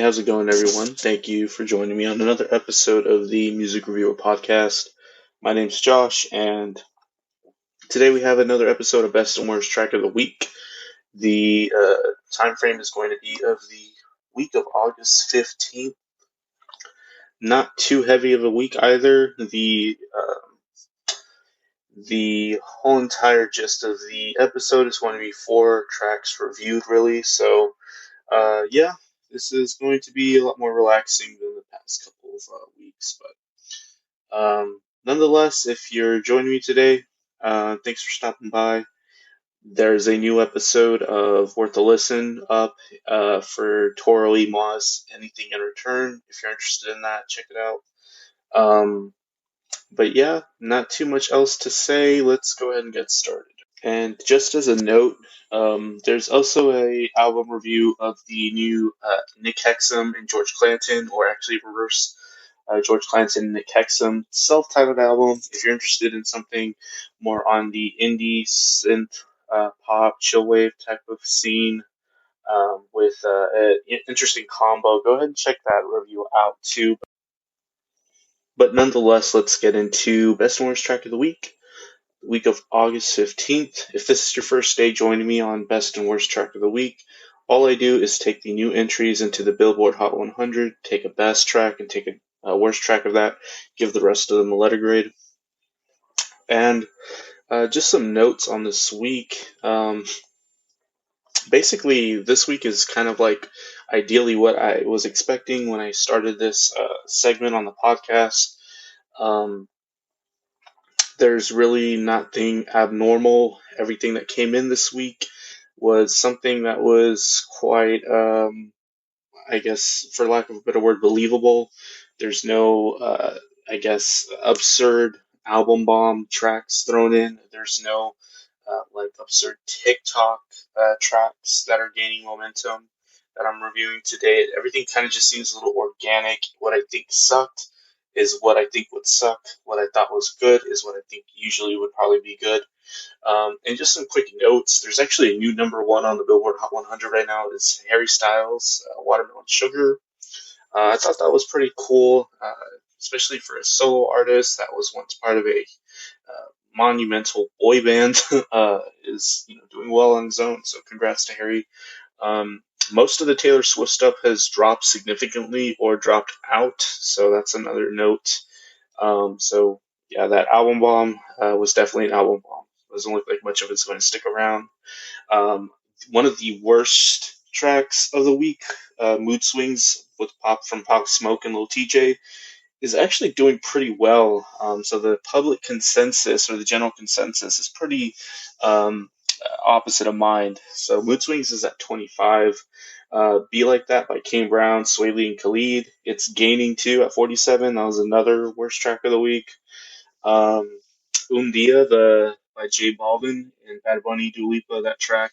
how's it going, everyone? Thank you for joining me on another episode of the Music Reviewer Podcast. My name's Josh, and today we have another episode of Best and Worst Track of the Week. The time frame is going to be of the week of August 15th. Not too heavy of a week either. The whole entire gist of the episode is going to be 4 tracks reviewed, really. So, yeah, this is going to be a lot more relaxing than the past couple of weeks. But nonetheless, if you're joining me today, thanks for stopping by. There's a new episode of Worth a Listen up for Toro Moss, Anything in Return. If you're interested in that, check it out. But yeah, not too much else to say. Let's go ahead and get started. And just as a note, there's also a album review of the new Nick Hexum and George Clanton, or actually reverse George Clanton and Nick Hexum self-titled album. If you're interested in something more on the indie synth pop chillwave type of scene with an interesting combo, go ahead and check that review out too. But nonetheless, let's get into Best and Worst Track of the Week. Week of August 15th. If this is your first day joining me on Best and Worst Track of the Week, all I do is take the new entries into the Billboard Hot 100, take a best track and take a worst track of that, give the rest of them a letter grade. And just some notes on this week. Basically, this week is kind of like ideally what I was expecting when I started this segment on the podcast. There's really nothing abnormal. Everything that came in this week was something that was quite, I guess, for lack of a better word, believable. There's no, I guess, absurd album bomb tracks thrown in. There's no, like, absurd TikTok tracks that are gaining momentum that I'm reviewing today. Everything kind of just seems a little organic. What I think sucked is what I think would suck. What I thought was good is what I think usually would probably be good. And just some quick notes. There's actually a new number one on the Billboard Hot 100 right now. It's Harry Styles, Watermelon Sugar. I thought that was pretty cool, especially for a solo artist that was once part of a monumental boy band. Is doing well on his own. So congrats to Harry. Most of the Taylor Swift stuff has dropped significantly or dropped out, so that's another note. So yeah, that album bomb was definitely an album bomb. It doesn't look like much of it's going to stick around. One of the worst tracks of the week, Mood Swings with Pop Smoke and Lil TJ, is actually doing pretty well. So the public consensus or the general consensus is pretty opposite of mine. So Mood Swings is at 25. Be Like That by Kane Brown, Sway Lee, and Khalid. It's gaining too at 47. That was another worst track of the week. Dia by J Balvin and Bad Bunny, Dua Lipa. That track,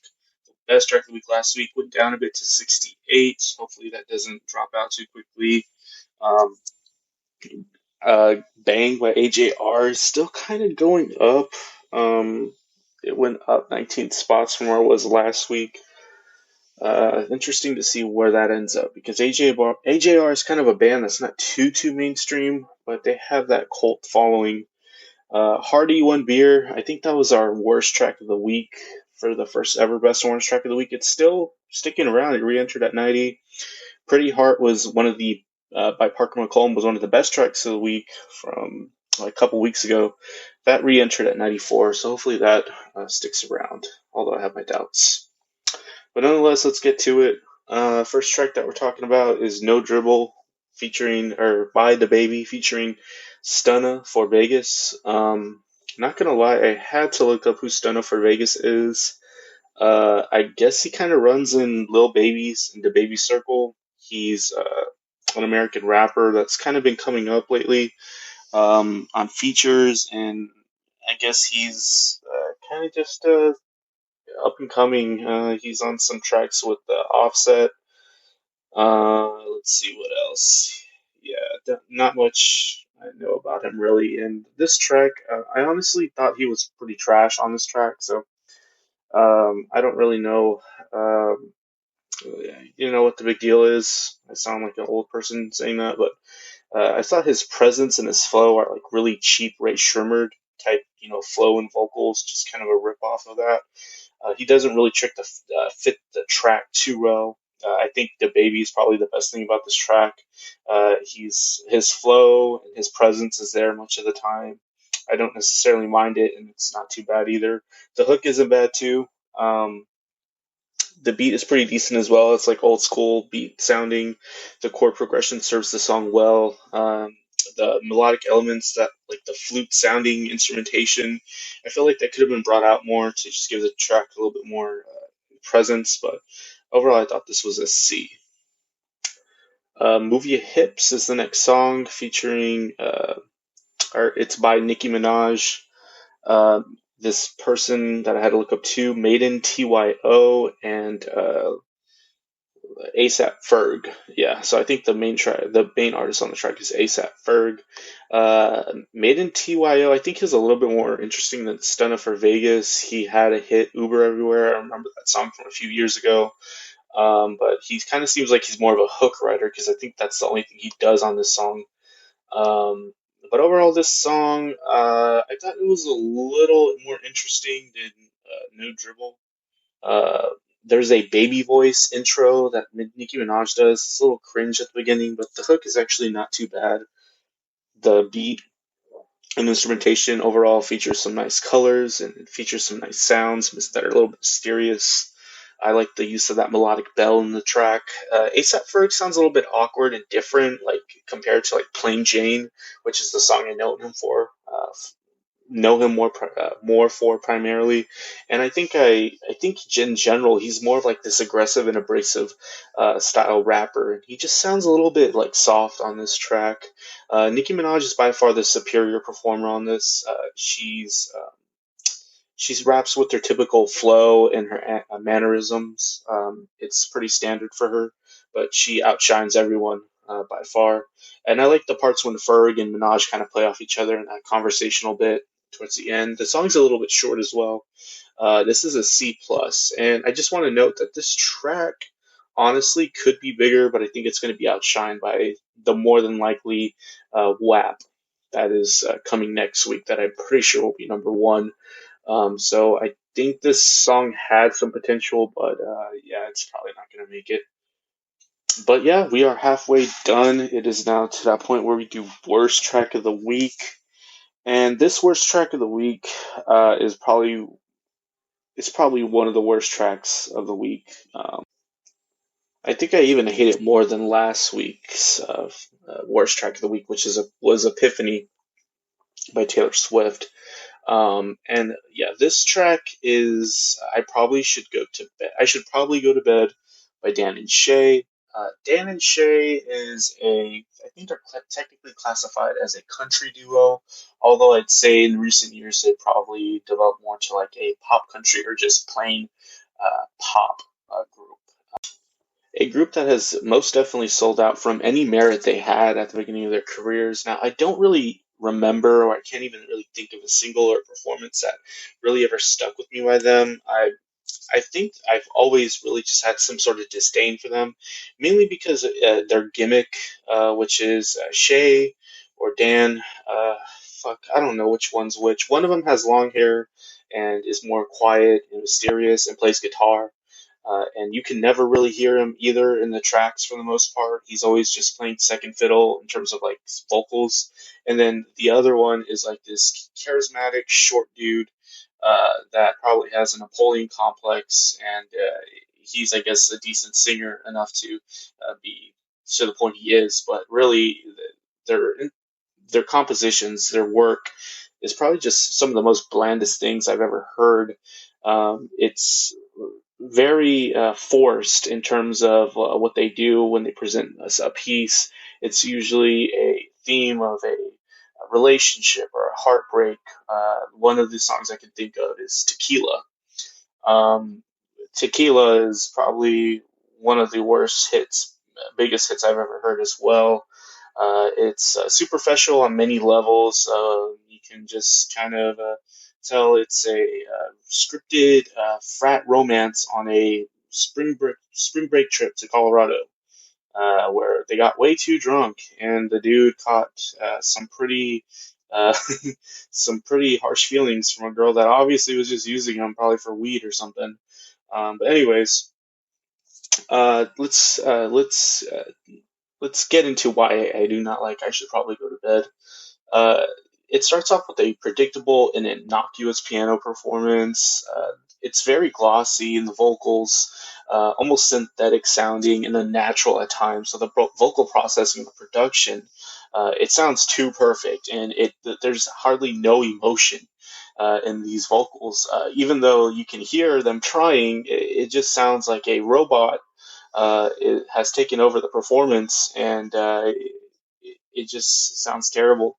best track of the week last week, went down a bit to 68. Hopefully that doesn't drop out too quickly. Um, Bang by AJR is still kind of going up. It went up 19 spots from where it was last week. Interesting to see where that ends up because AJR is kind of a band that's not too mainstream, but they have that cult following. Hardy One Beer, I think that was our worst track of the week for the first ever Best and Worst Track of the Week. It's still sticking around. It re-entered at 90. Pretty Heart was one of the by Parker McCollum was one of the best tracks of the week from like a couple weeks ago. That re-entered at 94, so hopefully that sticks around. Although I have my doubts. But nonetheless, let's get to it. First track that we're talking about is No Dribble by Dababy featuring Stunna for Vegas. Not gonna lie, I had to look up who Stunna for Vegas is. I guess he kind of runs in Lil Baby's and Dababy circle. He's an American rapper that's kind of been coming up lately on features, and I guess he's kind of just up and coming. He's on some tracks with Offset. Let's see what else. Yeah, not much I know about him really. And this track, I honestly thought he was pretty trash on this track, so I don't really know You know what the big deal is? I sound like an old person saying that, but I thought his presence and his flow are like really cheap Ray Shermer type, flow and vocals, just kind of a rip off of that. He doesn't really fit the track too well. I think Dababy is probably the best thing about this track. He's his flow and his presence is there much of the time. I don't necessarily mind it, and it's not too bad either. The hook isn't bad too. Um, the beat is pretty decent as well. It's like old school beat sounding. The chord progression serves the song well. The melodic elements, that like the flute sounding instrumentation, I feel like that could have been brought out more to just give the track a little bit more presence. But overall, I thought this was a C. Move Your Hips is the next song featuring, or it's by Nicki Minaj. This person that I had to look up to, MadeinTYO, and ASAP Ferg. Yeah, so I think the main artist on the track is ASAP Ferg. MadeinTYO, I think he's a little bit more interesting than Stunna for Vegas. He had a hit Uber Everywhere. I remember that song from a few years ago. But he kind of seems like he's more of a hook writer because I think that's the only thing he does on this song. Um, but overall, this song, I thought it was a little more interesting than No Dribble. Uh, there's a baby voice intro that Nicki Minaj does. It's a little cringe at the beginning, but the hook is actually not too bad. The beat and instrumentation overall features some nice colors and it features some nice sounds that are a little bit mysterious. I like the use of that melodic bell in the track. ASAP Ferg sounds a little bit awkward and different, like compared to like Plain Jane, which is the song I know him for. Know him more for primarily, and I think in general he's more of like this aggressive and abrasive style rapper. He just sounds a little bit like soft on this track. Nicki Minaj is by far the superior performer on this. She raps with her typical flow and her mannerisms. It's pretty standard for her, but she outshines everyone by far. And I like the parts when Ferg and Minaj kind of play off each other in that conversational bit towards the end. The song's a little bit short as well. This is a C plus, and I just want to note that this track honestly could be bigger, but I think it's going to be outshined by the more than likely WAP that is coming next week. That I'm pretty sure will be number one. So I think this song had some potential, but yeah, it's probably not going to make it. But yeah, we are halfway done. It is now to that point where we do worst track of the week, and this worst track of the week is probably it's probably one of the worst tracks of the week. I think I even hate it more than last week's worst track of the week, which was Epiphany by Taylor Swift. And yeah, this track is. I probably should go to bed. I should probably go to bed by Dan and Shay. Dan and Shay is I think they're technically classified as a country duo, although I'd say in recent years they probably developed more to like a pop country or just plain pop group. A group that has most definitely sold out from any merit they had at the beginning of their careers. Now, I don't really remember, or I can't even really think of a single or performance that really ever stuck with me by them. I think I've always really just had some sort of disdain for them, mainly because their gimmick, which is Shay or Dan. Fuck, I don't know which one's which. One of them has long hair and is more quiet and mysterious and plays guitar. And you can never really hear him either in the tracks for the most part. He's always just playing second fiddle in terms of like vocals. And then the other one is like this charismatic short dude that probably has a Napoleon complex, and he's, I guess, a decent singer enough to be to the point he is. But really, their their compositions, their work, is probably just some of the most blandest things I've ever heard. It's very forced in terms of what they do when they present us a piece. It's usually a theme of a relationship or a heartbreak. One of the songs I can think of is Tequila. Um, Tequila is probably one of the worst hits, biggest hits I've ever heard as well. It's superficial on many levels. You can just kind of tell it's a scripted frat romance on a spring break trip to Colorado, where they got way too drunk, and the dude caught some pretty uh, some pretty harsh feelings from a girl that obviously was just using him probably for weed or something. But anyways, let's get into why I do not like I should probably go to bed. Uh, it starts off with a predictable and innocuous piano performance. It's very glossy in the vocals, almost synthetic sounding and unnatural at times. So the vocal processing and the production, it sounds too perfect, and there's hardly no emotion in these vocals. Even though you can hear them trying, it just sounds like a robot. It has taken over the performance, and it just sounds terrible.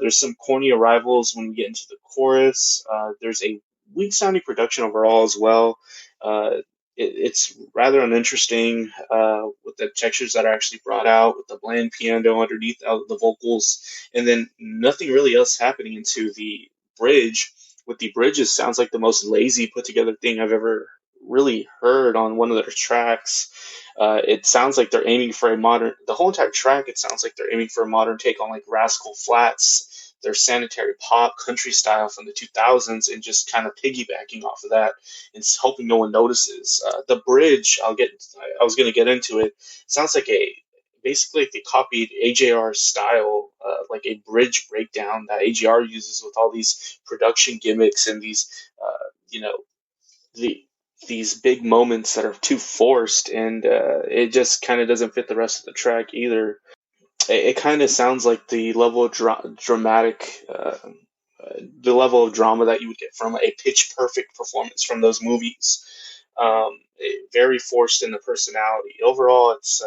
There's some corny arrivals when we get into the chorus. There's a weak sounding production overall as well. Uh, it's rather uninteresting with the textures that are actually brought out, with the bland piano underneath the vocals, and then nothing really else happening into the bridge. With the bridges, sounds like the most lazy put together thing I've ever really heard on one of their tracks. It sounds like they're aiming for a modern. The whole entire track, it sounds like they're aiming for a modern take on like Rascal Flatts, their sanitary pop country style from the 2000s, and just kind of piggybacking off of that and hoping no one notices. The bridge, I'll get. I was going to get into it. Sounds like a basically like they copied AJR's style, like a bridge breakdown that AJR uses with all these production gimmicks and these, you know, the these big moments that are too forced, and it just kind of doesn't fit the rest of the track either. It kind of sounds like the level of dramatic, the level of drama that you would get from a pitch perfect performance from those movies. Very forced in the personality. Overall, it's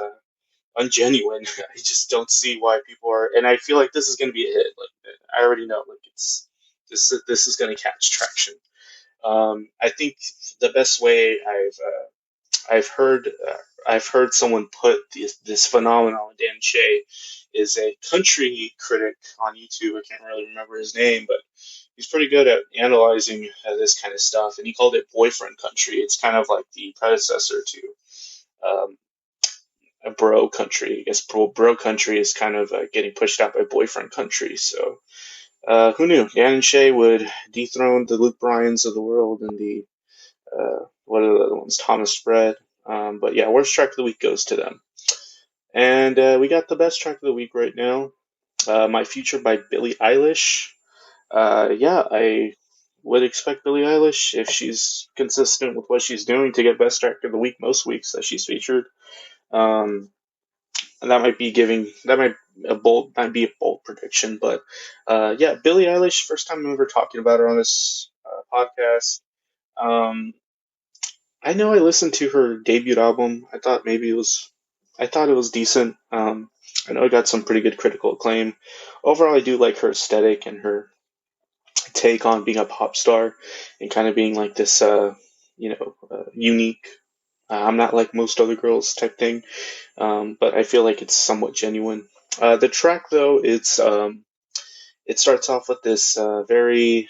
ungenuine. I just don't see why people are, and I feel like this is going to be a hit. Like I already know, like it's this is going to catch traction. I think the best way I've heard I've heard someone put this phenomenon, Dan Shay, is a country critic on YouTube. I can't really remember his name, but he's pretty good at analyzing this kind of stuff. And he called it boyfriend country. It's kind of like the predecessor to um, a bro country. I guess bro country is kind of getting pushed out by boyfriend country. So who knew? Dan and Shay would dethrone the Luke Bryans of the world and the what are the other ones? Thomas Spread. But yeah, worst track of the week goes to them. And we got the best track of the week right now. My Future by Billie Eilish. Yeah, I would expect Billie Eilish, if she's consistent with what she's doing, to get best track of the week most weeks that she's featured. Um, and that might be a bold prediction, but yeah, Billie Eilish. First time I'm ever talking about her on this podcast. Um, I know I listened to her debut album. I thought it was decent. I know it got some pretty good critical acclaim. Overall, I do like her aesthetic and her take on being a pop star and kind of being like this, unique. I'm not like most other girls type thing, but I feel like it's somewhat genuine. The track though, it starts off with this very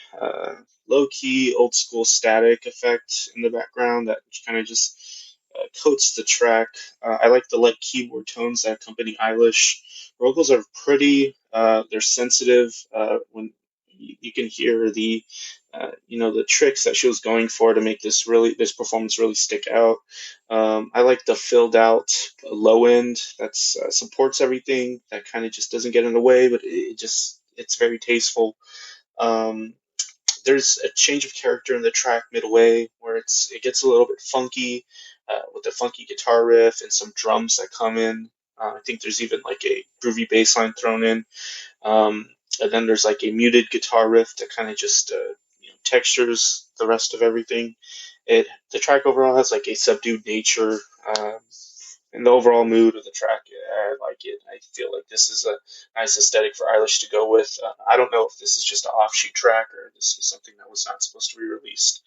low key, old school static effect in the background that kind of just coats the track. I like the light keyboard tones that accompany Eilish. Vocals are pretty. They're sensitive. When you can hear the tricks that she was going for to make this performance really stick out. I like the filled out low end that supports everything. That kind of just doesn't get in the way, but it's very tasteful. Um, there's a change of character in the track midway where it gets a little bit funky with the funky guitar riff and some drums that come in. I think there's even like a groovy bass line thrown in. And then there's like a muted guitar riff that kind of just textures the rest of everything. The track overall has like a subdued nature. And the overall mood of the track, I like it. I feel like this is a nice aesthetic for Eilish to go with. I don't know if this is just an offshoot track or this was something that was not supposed to be released,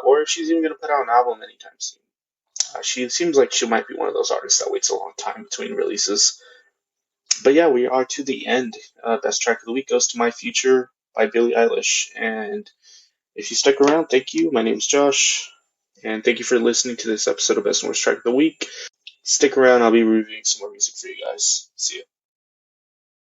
or if she's even going to put out an album anytime soon. She seems like she might be one of those artists that waits a long time between releases. But yeah, we are to the end. Best track of the week goes to My Future by Billie Eilish. And if you stick around, thank you. My name's Josh. And thank you for listening to this episode of Best and Worst Track of the Week. Stick around, I'll be reviewing some more music for you guys. See ya.